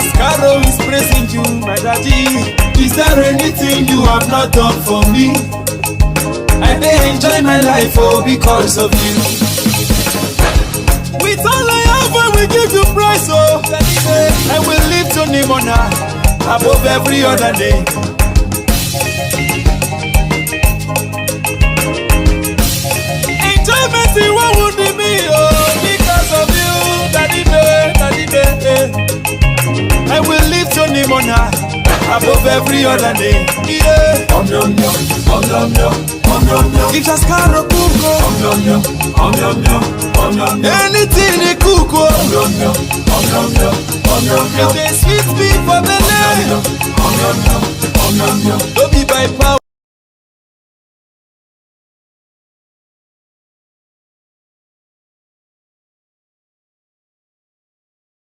Ascaro is praising you, my daddy. Is there anything you have not done for me? I may enjoy my life, oh, because of you. With all I have, I will give you praise, oh. I will lift your name on high, above every other name. Enjoyment, what would it be, oh, because of you, daddy, daddy, I will lift your name on high, above every other name. Yeah. If Ascaro kuko, anything they kuko, it is sweet me for the name.